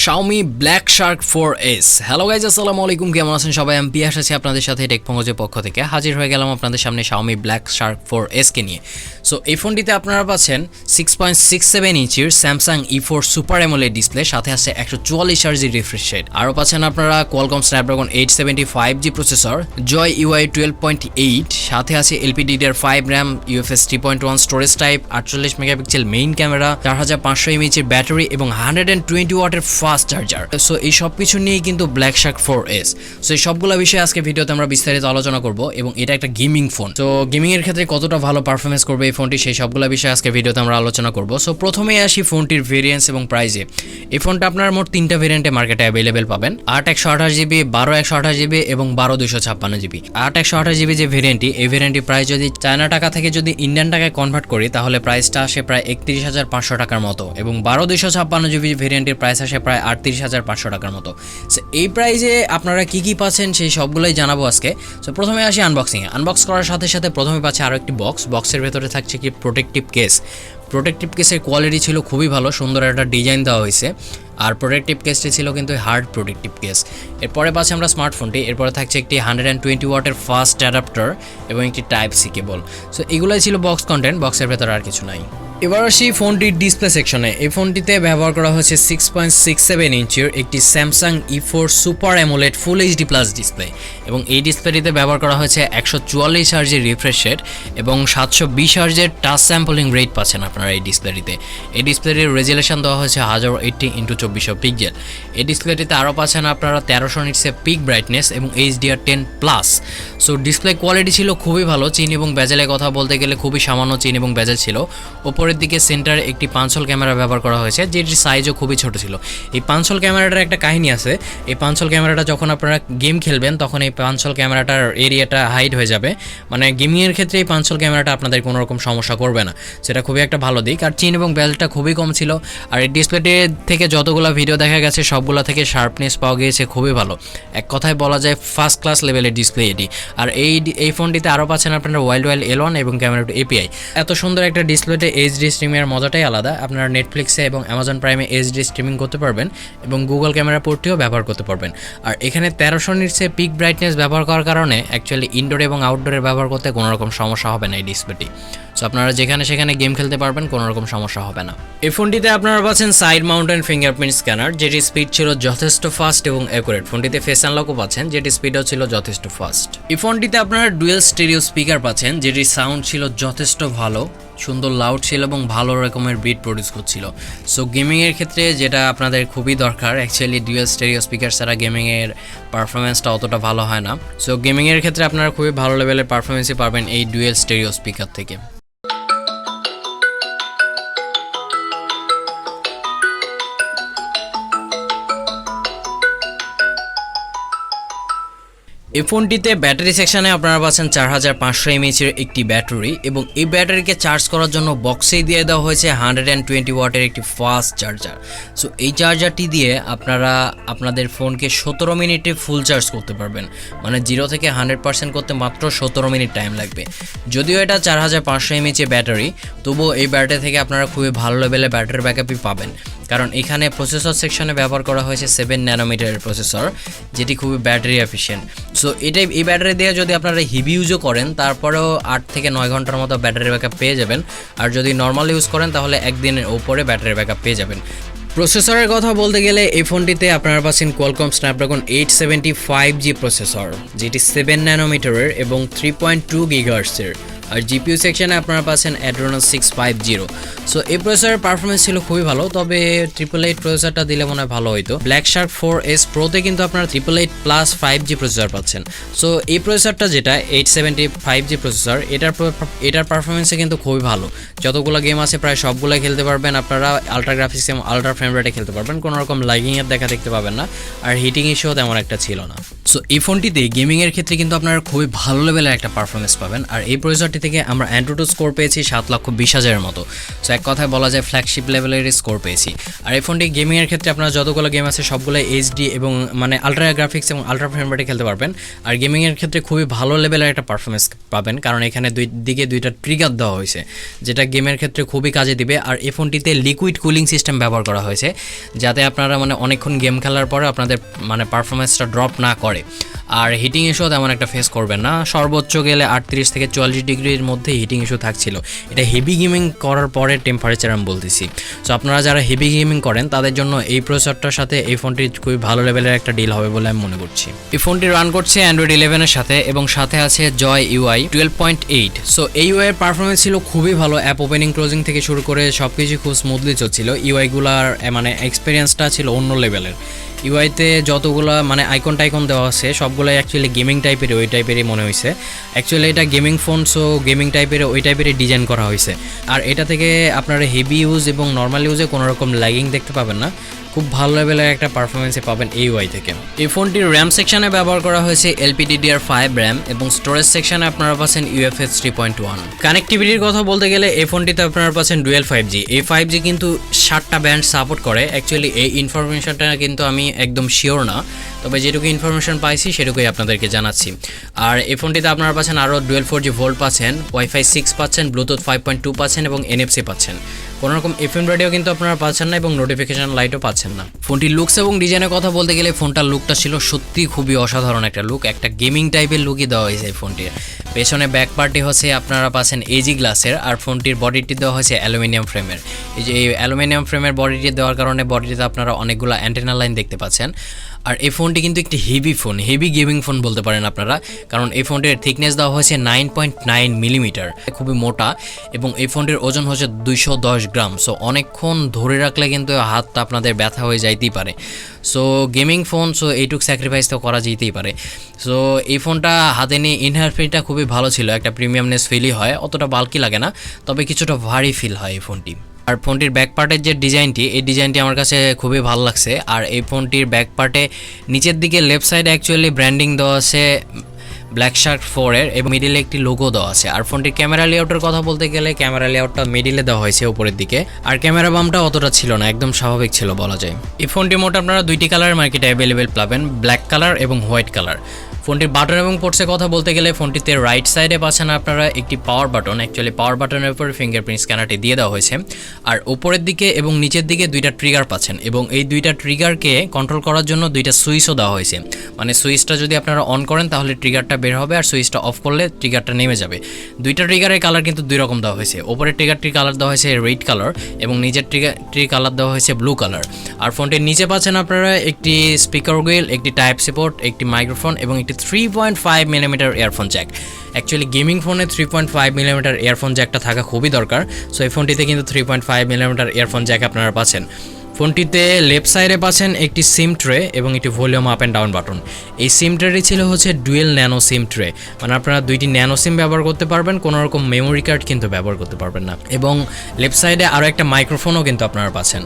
Xiaomi Black Shark 4S। Hello guys, আসসালামু আলাইকুম, কেমন আছেন সবাই? আমি পিয়াস আছি আপনাদের সাথে টেকপঙ্গজের পক্ষ থেকে হাজির হয়ে গেলাম আপনাদের সামনে Xiaomi Black Shark 4S কে নিয়ে। সো এই ফোনটিতে আপনারা পাচ্ছেন 6.67 ইঞ্চির Samsung E4 super AMOLED display, সাথে আছে 144 Hz রিফ্রেশ রেট। আরও পাচ্ছেন আপনারা Qualcomm Snapdragon 875G processor, Joy UI 12.8, সাথে আছে LPDDR5 RAM, UFS 3.1 storage type, 48 megapixel main camera, 4500 mAh battery এবং 120 ওয়াটের ফাস্ট চার্জার। সো এই সব কিছু নিয়ে কিন্তু ব্ল্যাক শার্ক 4S। সো এই সবগুলো বিষয়ে আজকে ভিডিওতে আমরা বিস্তারিত আলোচনা করব এবং এটা একটা গেমিং ফোন। তো গেমিং এর ক্ষেত্রে কতটা ভালো পারফরমেন্স করবে এই ফোনটি, সেই সবগুলো বিষয়ে আজকে ভিডিওতে আমরা আলোচনা করব। সো প্রথমেই আসি ফোনটির ভেরিয়েন্স এবং প্রাইসে। এই ফোনটা আপনার মোট 3টা ভেরিয়েন্টে মার্কেটে অ্যাভেলেবেল পাবেন, 8/128GB, 12/128GB এবং 12/256GB। 8/128GB যে ভেরিয়েন্টটি, এই ভেরিয়েন্টটি প্রাইস যদি চায়না টাকা থেকে যদি ইন্ডিয়ান টাকায় কনভার্ট করি তাহলে প্রাইসটা আসে প্রায় 31,500 টাকার মতো, এবং 12/256GB ভেরিয়েন্টের প্রাইস আসে প্রায় 38,500 টাকার মতো। সো এই প্রাইসে আপনারা কি কি পাচ্ছেন সেই সবগুলোই জানাবো আজকে। সো প্রথমে আসি আনবক্সিংয়ে। আনবক্স করার সাথে সাথে প্রথমে পাচ্ছে আরও একটি বক্সের ভেতরে থাকছে কি প্রোটেক্টিভ কেস। প্রোটেক্টিভ কেসের কোয়ালিটি ছিল খুবই ভালো, সুন্দর একটা ডিজাইন দেওয়া হয়েছে। আর প্রোটেক্টিভ কেসটি ছিল কিন্তু হার্ড প্রোটেক্টিভ কেস। এরপরে পাচ্ছি আমরা স্মার্টফোনটি, এরপরে থাকছে একটি 120 ওয়াটের ফাস্ট অ্যাডাপ্টার এবং একটি টাইপ সি কেবল। সো এগুলোই ছিল বক্স কন্টেন্ট, বক্সের ভেতরে আর কিছু নাই। এবার আসি ফোনটির ডিসপ্লে সেকশনে। এই ফোনটিতে ব্যবহার করা হয়েছে 6.67 ইঞ্চির একটি Samsung E4 super AMOLED full HD plus display, এবং এই ডিসপ্লেটিতে ব্যবহার করা হয়েছে 144 Hz রিফ্রেশ রেট এবং 720 Hz টাচ স্যাম্পলিং রেট পাচ্ছেন আপনারা এই ডিসপ্লেটিতে। এই ডিসপ্লেটির রেজুলেশন দেওয়া হয়েছে 1080x2400 পিক্সেল। এই ডিসপ্লেটিতে আরও পাচ্ছেন আপনারা 1300 নিটসের পিক ব্রাইটনেস এবং HDR10+। সো ডিসপ্লে কোয়ালিটি ছিল খুবই ভালো। চিন এবং বেজেলের কথা বলতে গেলে খুবই সামান্য চিন এবং বেজেল ছিল। ওপরের দিকে সেন্টারে একটি 5 হোল ক্যামেরা ব্যবহার করা হয়েছে, যেটির সাইজও খুবই ছোট ছিল। এই 5 হোল ক্যামেরাটার একটা কাহিনী আছে। এই 5 হোল ক্যামেরাটা যখন আপনারা গেম খেলবেন তখন এই 5 হোল ক্যামেরাটার এরিয়াটা হাইড হয়ে যাবে, মানে গেমিংয়ের ক্ষেত্রে এই 5 হোল ক্যামেরাটা আপনাদের কোনো রকম সমস্যা করবে না, সেটা খুবই একটা ভালো দিক। আর চিন এবং বেজেলটা খুবই কম ছিল। আর এই ডিসপ্লেটি থেকে যতগুলো ভিডিও দেখা গেছে সবগুলো থেকে শার্পনেস পাওয়া গিয়েছে খুবই ভালো। এক কথায় বলা যায় ফার্স্ট ক্লাস লেভেলের ডিসপ্লে এটি। আর এই ফোনটিতে আরও পাচ্ছেন আপনারা ওয়াইল্ড L1 এবং ক্যামেরা API। এত সুন্দর একটা ডিসপ্লেতে এইচডি স্ট্রিমিংয়ের মজাটাই আলাদা। আপনারা নেটফ্লিক্সে এবং অ্যামাজন প্রাইমে এইচডি স্ট্রিমিং করতে পারবেন এবং গুগল ক্যামেরা পোর্টটিও ব্যবহার করতে পারবেন। আর এখানে 1300 নিটসে পিক ব্রাইটনেস ব্যবহার করার কারণে অ্যাকচুয়ালি ইনডোর এবং আউটডোরে ব্যবহার করতে কোনো রকম সমস্যা হবে না এই ডিসপ্লেটি। সো আপনারা যেখানে সেখানে গেম খেলতে পারবেন, কোনো রকম সমস্যা হবে না। এই ফোনটিতে আপনারা পাচ্ছেন সাইড মাউন্টেন ফিঙ্গারপ্রিন্ট স্ক্যানার, যেটির স্পিড ছিল যথেষ্ট ফাস্ট এবং অ্যাকুরেট। ফোনটিতে ফেস আনলকও পাচ্ছেন, যেটির স্পিডও ছিল যথেষ্ট ফাস্ট। এই ফোনটিতে আপনারা ডুয়েল স্টেরিও স্পিকার পাচ্ছেন, যেটির সাউন্ড ছিল যথেষ্ট ভালো, সুন্দর লাউড ছিল এবং ভালো রকমের বিট প্রডিউস করছিল। সো গেমিংয়ের ক্ষেত্রে যেটা আপনাদের খুবই দরকার, অ্যাকচুয়ালি ডুয়েল স্টেরিও স্পিকার ছাড়া গেমিংয়ের পারফরমেন্সটা অতটা ভালো হয় না। সো গেমিংয়ের ক্ষেত্রে আপনারা খুবই ভালো লেভেলের পারফরমেন্সই পাবেন এই ডুয়েল স্টেরিও স্পিকার থেকে। এই ফোনটিতে ব্যাটারি সেকশনে আপনারা পাচ্ছেন 4500 mAh একটি ব্যাটারি, এবং এই ব্যাটারিকে চার্জ করার জন্য বক্সেই দিয়ে দেওয়া হয়েছে 120 ওয়াটের একটি ফাস্ট চার্জার। সো এই চার্জারটি দিয়ে আপনারা আপনাদের ফোনকে 17 মিনিটে ফুল চার্জ করতে পারবেন, মানে 0 থেকে 100% করতে মাত্র 17 মিনিট টাইম লাগবে। যদিও এটা 4500 mAh ব্যাটারি, তবুও এই ব্যাটারি থেকে আপনারা খুবই ভালো লেভেলের ব্যাটারি ব্যাকআপই পাবেন, কারণ এখানে প্রসেসর সেকশনে ব্যবহার করা হয়েছে 7 ন্যানোমিটারের প্রসেসর, যেটি খুবই ব্যাটারি এফিশিয়েন্ট। সো এই ব্যাটারি দিয়ে যদি আপনারা হেভি ইউজও করেন তারপরেও 8 থেকে 9 ঘন্টার মতো ব্যাটারি ব্যাকআপ পেয়ে যাবেন। আর যদি নর্মাল ইউজ করেন তাহলে একদিনের উপরে ব্যাটারি ব্যাকআপ পেয়ে যাবেন। প্রসেসরের কথা বলতে গেলে এই ফোনটিতে আপনারা পাচ্ছেন Qualcomm Snapdragon 875G প্রসেসর, যেটি 7 ন্যানোমিটারের এবং 3.2 GHz-এর। আর জিপিইউ সেকশনে আপনারা পাচ্ছেন Adreno 650। সো এই প্রসেসরের পারফরমেন্স ছিল খুবই ভালো, তবে 888 প্রসেসরটা দিলে মনে হয় ভালো হইতো। ব্ল্যাক শার্ক 4S প্রোতে কিন্তু আপনারা 888+ 5G প্রসেসর পাচ্ছেন। সো এই প্রসেসরটা যেটা 875G প্রসেসর, এটার পারফরমেন্সে কিন্তু খুবই ভালো। যতগুলো গেম আছে প্রায় সবগুলো খেলতে পারবেন আপনারা, আলট্রা গ্রাফিক্স এবং আলট্রা ফ্রেম রেটে খেলতে পারবেন, কোনো রকম লাইগিংয়ের দেখা দেখতে পাবেন না। আর হিটিং ইস্যুও তেমন একটা ছিল না। সো এই ফোনটিতে গেমিংয়ের ক্ষেত্রে কিন্তু আপনারা খুবই ভালো লেভেলের একটা পারফরমেন্স পাবেন। আর এই প্রসেসরটি থেকে আমরা অ্যান্ড্রয়েড স্কোর পেয়েছি 7,20,000-এর মতো। সো এক কথায় বলা যায় ফ্ল্যাগশিপ লেভেলের স্কোর পেয়েছি। আর এই ফোনটি গেমিংয়ের ক্ষেত্রে আপনারা যতগুলো গেম আছে সবগুলো এইচডি এবং মানে আলট্রা গ্রাফিক্স এবং আলট্রা ফ্রেম রেটে খেলতে পারবেন। আর গেমিংয়ের ক্ষেত্রে খুবই ভালো লেভেলের একটা পারফরমেন্স পাবেন, কারণ এখানে দুই দিকে দুইটা ট্রিগার দেওয়া হয়েছে, যেটা গেমের ক্ষেত্রে খুবই কাজে দিবে। আর এই ফোনটিতে লিকুইড কুলিং সিস্টেম ব্যবহার করা হয়েছে, যাতে আপনারা মানে অনেকক্ষণ গেম খেলার পরে আপনাদের মানে পারফরমেন্সটা ড্রপ না করে। আর হিটিং ইস্যু তেমন একটা ফেস করবেন না, সর্বোচ্চ গেলে 38 থেকে 44 ডিগ্রির মধ্যে হিটিং ইস্যু থাকছিল। এটা হেভি গেমিং করার পরে টেম্পারেচার আমি বলতেছি। সো আপনারা যারা হেভি গেমিং করেন তাদের জন্য এই প্রসেসরটার সাথে এই ফোনটি খুবই ভালো লেভেলের একটা ডিল হবে বলে আমি মনে করছি। এই ফোনটি রান করছে অ্যান্ড্রয়েড 11-এর সাথে এবং সাথে আছে জয় ইউআই 12.8। সো এই ইউআই এর পারফরমেন্স ছিল খুবই ভালো, অ্যাপ ওপেনিং ক্লোজিং থেকে শুরু করে সব কিছু খুব স্মুথলি চলছিল। ইউআইগুলার মানে এক্সপিরিয়েন্সটা ছিল অন্য লেভেলের। ইউআইতে যতগুলো মানে আইকন টাইকন দেওয়া আছে সবগুলোই অ্যাকচুয়ালি গেমিং টাইপের, ওই টাইপেরই মনে হয়েছে। অ্যাকচুয়ালি এটা গেমিং ফোন, সো গেমিং টাইপের ওই টাইপেরই ডিজাইন করা হয়েছে। আর এটা থেকে আপনারা হেভি ইউজ এবং নর্মাল ইউজে কোনো রকম ল্যাগিং দেখতে পাবেন না, খুব ভালো লেভেলের একটা পারফরমেন্সে পাবেন এই ইউআই থেকে। এই ফোনটির র্যাম সেকশনে ব্যবহার করা হয়েছে LPDDR5 র্যাম এবং স্টোরেজ সেকশনে আপনারা পাচ্ছেন UFS 3.1। কানেক্টিভিটির কথা বলতে গেলে এই ফোনটিতে আপনারা পাচ্ছেন ডুয়েল 5G। এই 5G কিন্তু 7টা ব্যান্ড সাপোর্ট করে। অ্যাকচুয়ালি এই ইনফরমেশনটা কিন্তু আমি একদম শিওর না, তবে যেটুকু ইনফরমেশন পাইছি সেটুকুই আপনাদেরকে জানাচ্ছি। আর এই ফোনটিতে আপনারা পাচ্ছেন আরও ডুয়েল 4G ভোল্ট পাচ্ছেন, Wi-Fi 6 পাচ্ছেন, ব্লুটুথ 5.2 পাচ্ছেন এবং NFC পাচ্ছেন। কোনো রকম FM রেডিও কিন্তু আপনারা পাচ্ছেন না এবং নোটিফিকেশন লাইটও পাচ্ছেন না। ফোনটির লুকস এবং ডিজাইনের কথা বলতে গেলে ফোনটার লুকটা ছিল সত্যি খুবই অসাধারণ একটা লুক, একটা গেমিং টাইপের লুকই দেওয়া হয়েছে এই ফোনটির। পেছনে ব্যাক পার্টি হচ্ছে আপনারা পাচ্ছেন এজি গ্লাসের, আর ফোনটির বডিটি দেওয়া হয়েছে অ্যালুমিনিয়াম ফ্রেমের। এই যে এই অ্যালুমিনিয়াম ফ্রেমের বডিটি দেওয়ার কারণে বডিটিতে আপনারা অনেকগুলো অ্যান্টেনা লাইন দেখতে পাচ্ছেন। আর এই ফোনটি কিন্তু একটি heavy phone, heavy gaming phone বলতে পারেন আপনারা, কারণ এই ফোনটির থিকনেস দেওয়া হয়েছে 9.9 মিলিমিটার, খুবই মোটা। এবং এই ফোনটির ওজন হচ্ছে 210 গ্রাম। সো অনেকক্ষণ ধরে রাখলে কিন্তু হাতটা আপনাদের ব্যথা হয়ে যাইতেই পারে। সো গেমিং ফোন, সো এইটুক স্যাক্রিফাইস তো করা যেতেই পারে। সো এই ফোনটা হাতে নিয়ে ইনহার ফিলটা খুবই ভালো ছিল, একটা প্রিমিয়ামনেস ফিলই হয়, অতটা বাল্কি লাগে না, তবে কিছুটা ভারী ফিল হয় এই ফোনটি। আর ফোনটির ব্যাক পার্টের যে ডিজাইনটি, এই ডিজাইনটি আমার কাছে খুবই ভালো লাগছে। আর এই ফোনটির ব্যাক পার্টে নিচের দিকে লেফট সাইডে অ্যাকচুয়ালি ব্র্যান্ডিং দেওয়া আছে ব্ল্যাক শার্ক 4 এর এবং মিডিলে একটি লোগো দেওয়া আছে। আর ফোনটির ক্যামেরা লেআউটের কথা বলতে গেলে ক্যামেরা লেআউটটা মিডিলে দেওয়া হয়েছে উপরের দিকে, আর ক্যামেরা বামটা অতটা ছিল না, একদম স্বাভাবিক ছিল বলা যায়। এই ফোনটির মোট আপনারা দুইটি কালার মার্কেটে অ্যাভেলেবেল পাবেন, ব্ল্যাক কালার এবং হোয়াইট কালার। ফোনটির বাটন এবং পোর্টসের কথা বলতে গেলে ফোনটিতে রাইট সাইডে পাচ্ছেন আপনারা একটি পাওয়ার বাটন, অ্যাকচুয়ালি পাওয়ার বাটনের উপর ফিঙ্গারপ্রিন্ট স্ক্যানারটি দিয়ে দেওয়া হয়েছে। আর উপরের দিকে এবং নিচের দিকে দুইটা ট্রিগার পাচ্ছেন এবং এই দুইটা ট্রিগারকে কন্ট্রোল করার জন্য দুইটা সুইচও দেওয়া হয়েছে। মানে সুইচটা যদি আপনারা অন করেন তাহলে ট্রিগারটা বের হবে, আর সুইচটা অফ করলে ট্রিগারটা নেমে যাবে। দুইটা ট্রিগারের কালার কিন্তু দুই রকম দেওয়া হয়েছে, উপরের ট্রিগারটির কালার দেওয়া হয়েছে রেড কালার এবং নিচের ট্রিগারটির কালার দেওয়া হয়েছে ব্লু কালার। আর ফোনটির নিচে পাচ্ছেন আপনারা একটি স্পিকার হুইল, একটি টাইপ সি পোর্ট, একটি মাইক্রোফোন এবং একটি 3.5 millimetre earphone Jack. Actually gaming ফোনে 3.5 মিলিমিটার ইয়ারফোন জ্যাকটা থাকা খুবই দরকার। সো এই ফোনটিতে কিন্তু 3.5 মিলিমিটার ইয়ারফোন জ্যাক আপনারা পাচ্ছেন। ফোনটিতে লেফট সাইডে পাচ্ছেন একটি সিম ট্রে এবং একটি volume up and down button. এই সিম ট্রেটি ছিল হচ্ছে ডুয়েল ন্যানো সিম ট্রে, মানে আপনারা দুইটি ন্যানো সিম ব্যবহার করতে পারবেন, কোনো রকম মেমোরি কার্ড কিন্তু ব্যবহার করতে পারবেন না। এবং লেফট সাইডে আরও একটা মাইক্রোফোনও কিন্তু আপনারা পাচ্ছেন।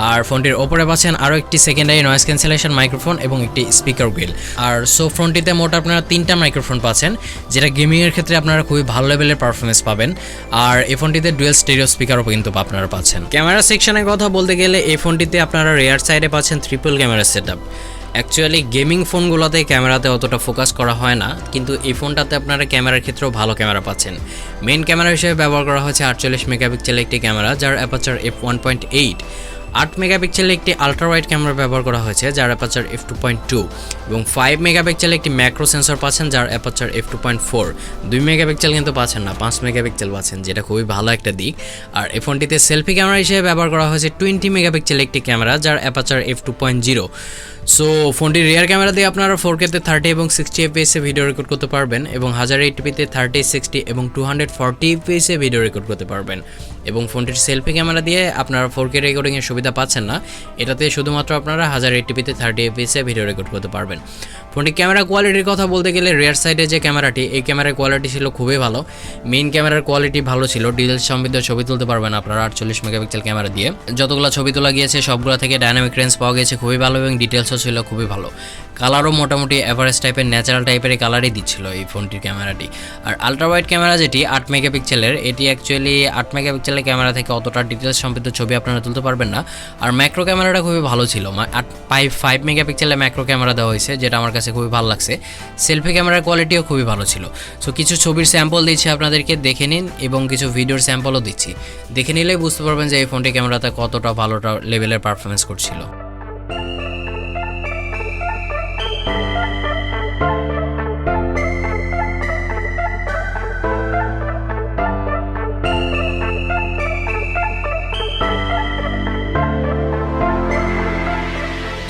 আর ফোনটির ওপরে পাচ্ছেন আরও একটি সেকেন্ডারি নয়েজ ক্যান্সেলেশন মাইক্রোফোন এবং একটি স্পিকার হুইল। আর সো ফোনটিতে মোট আপনারা 3টা মাইক্রোফোন পাচ্ছেন, যেটা গেমিংয়ের ক্ষেত্রে আপনারা খুবই ভালো লেভেলের পারফরমেন্স পাবেন। আর এই ফোনটিতে ডুয়েল স্টেরিও স্পিকারও কিন্তু আপনারা পাচ্ছেন। ক্যামেরা সেকশনের কথা বলতে গেলে এই ফোনটিতে আপনারা রেয়ার সাইডে পাচ্ছেন triple camera setup. Actually gaming ফোনগুলোতে ক্যামেরাতে অতটা ফোকাস করা হয় না, কিন্তু এই ফোনটাতে আপনারা ক্যামেরার ক্ষেত্রেও ভালো ক্যামেরা পাচ্ছেন। মেইন ক্যামেরা হিসেবে ব্যবহার করা হয়েছে 48 মেগাপিক্সেলের একটি ক্যামেরা, যার অ্যাপারচার f1.8। 8 মেগাপিক্সেলের একটি আলট্রা ওয়াইড ক্যামেরা ব্যবহার করা হয়েছে, যার অ্যাপারচার f2.2 এবং 5 মেগাপিক্সেলের একটি ম্যাক্রো সেন্সর পাচ্ছেন, যার অ্যাপারচার f2.4। 2 মেগাপিক্সেল কিন্তু পাচ্ছেন না, 5 মেগাপিক্সেল পাচ্ছেন, যেটা খুবই ভালো একটা দিক। আর এই ফোনটিতে সেলফি ক্যামেরা হিসেবে ব্যবহার করা হয়েছে 20 মেগাপিক্সেলের একটি ক্যামেরা, যার অ্যাপারচার f2.0। সো ফোনটির রিয়ার ক্যামেরা দিয়ে আপনারা 4K-তে 30 এবং 60 fps-এ ভিডিও রেকর্ড করতে পারবেন এবং 1080p-তে 30, 60 এবং 240 fps-এ ভিডিও রেকর্ড করতে পারবেন। এবং ফোনটির সেলফি ক্যামেরা দিয়ে আপনারা 4K রেকর্ডিংয়ের সুবিধা পাচ্ছেন না, এটাতে শুধুমাত্র আপনারা 1080p-তে 30 fps-এ ভিডিও রেকর্ড করতে পারবেন। ফোনটির ক্যামেরা কোয়ালিটির কথা বলতে গেলে রিয়ার সাইডে যে ক্যামেরাটি, এই ক্যামেরার কোয়ালিটি ছিল খুবই ভালো। মেইন ক্যামেরার কোয়ালিটি ভালো ছিল, ডিটেলস সমৃদ্ধ ছবি তুলতে পারবেন আপনারা 48 মেগাপিক্সেল ক্যামেরা দিয়ে। যতগুলো ছবি তোলা গিয়েছে সবগুলো থেকে ডাইনামিক রেঞ্জ পাওয়া গেছে খুবই ভালো এবং ডিটেলসও ছিল খুবই ভালো, কালারও মোটামুটি অ্যাভারেজ টাইপের ন্যাচারাল টাইপের কালারই দিচ্ছিল এই ফোনটির ক্যামেরাটি। আর আলট্রা ওয়াইড ক্যামেরা যেটি 8 মেগাপিক্সেলের, এটি অ্যাকচুয়ালি 8 মেগাপিক্সেলের ক্যামেরা থেকে অতটা ডিটেলস সমৃদ্ধ ছবি আপনারা তুলতে পারবেন না। আর ম্যাক্রো ক্যামেরাটা খুবই ভালো ছিল, 5 মেগাপিক্সেলের ম্যাক্রো ক্যামেরা দেওয়া হয়েছে, যেটা আমার কাছে খুবই ভালো লাগছে। সেলফি ক্যামেরার কোয়ালিটিও খুবই ভালো ছিল। সো কিছু ছবির স্যাম্পল দিচ্ছি আপনাদেরকে, দেখে নিন, এবং কিছু ভিডিওর স্যাম্পলও দিচ্ছি, দেখে নিলেই বুঝতে পারবেন যে এই ফোনটি ক্যামেরাতে কতটা ভালোটা লেভেলের পারফরমেন্স করছিল।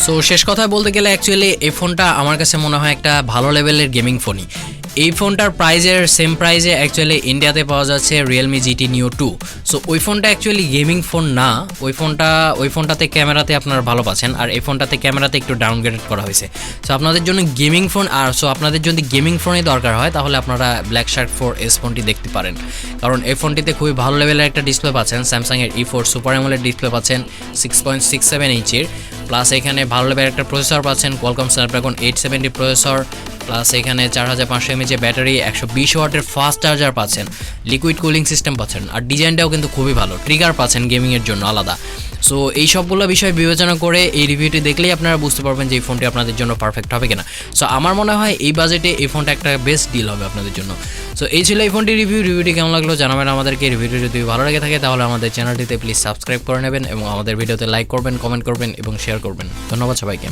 সো শেষ কথা বলতে গেলে অ্যাকচুয়ালি এই ফোনটা আমার কাছে মনে হয় একটা ভালো লেভেলের গেমিং ফোনই। এই ফোনটার প্রাইজের সেম প্রাইজে অ্যাকচুয়ালি ইন্ডিয়াতে পাওয়া যাচ্ছে রিয়েলমি জিটি নিও 2। সো ওই ফোনটা অ্যাকচুয়ালি গেমিং ফোন না, ওই ফোনটাতে ক্যামেরাতে আপনারা ভালো পাচ্ছেন, আর এই ফোনটাতে ক্যামেরাতে একটু ডাউনগ্রেড করা হয়েছে। সো আপনাদের জন্য গেমিং ফোন, আর সো আপনাদের যদি গেমিং ফোনই দরকার হয় তাহলে আপনারা ব্ল্যাক শার্ক 4S ফোনটি দেখতে পারেন, কারণ এই ফোনটিতে খুবই ভালো লেভেলের একটা ডিসপ্লে পাচ্ছেন, স্যামসাংয়ের E4 সুপার অ্যামোলেড ডিসপ্লে পাচ্ছেন 6.67 ইঞ্চির, প্লাস এখানে ভালো লেভেলের একটা প্রসেসর পাচ্ছেন, কোয়ালকম স্ন্যাপড্রাগন 870 প্রসেসর, প্লাস এখানে 4500 mAh ব্যাটারি, 120 ওয়াটের ফাস্ট চার্জার পাচ্ছেন, লিকুইড কুলিং সিস্টেম পাচ্ছেন, আর ডিজাইনটাও কিন্তু খুবই ভালো, ট্রিগার পাচ্ছেন গেমিংয়ের জন্য আলাদা। সো এই সবগুলো বিষয় বিবেচনা করে এই রিভিউটি দেখলেই আপনারা বুঝতে পারবেন যে এই ফোনটি আপনাদের জন্য পারফেক্ট হবে কিনা। সো আমার মনে হয় এই বাজেটে এই ফোনটা একটা বেস্ট ডিল হবে আপনাদের জন্য। সো এই ছিল এই ফোনটির রিভিউটি কেমন লাগলো জানাবেন আমাদেরকে। রিভিউটি যদি ভালো লাগে থাকে তাহলে আমাদের চ্যানেলটিতে প্লিজ সাবস্ক্রাইব করে নেবেন, এবং আমাদের ভিডিওতে লাইক করবেন, কমেন্ট করবেন এবং শেয়ার করবেন। ধন্যবাদ সবাইকে।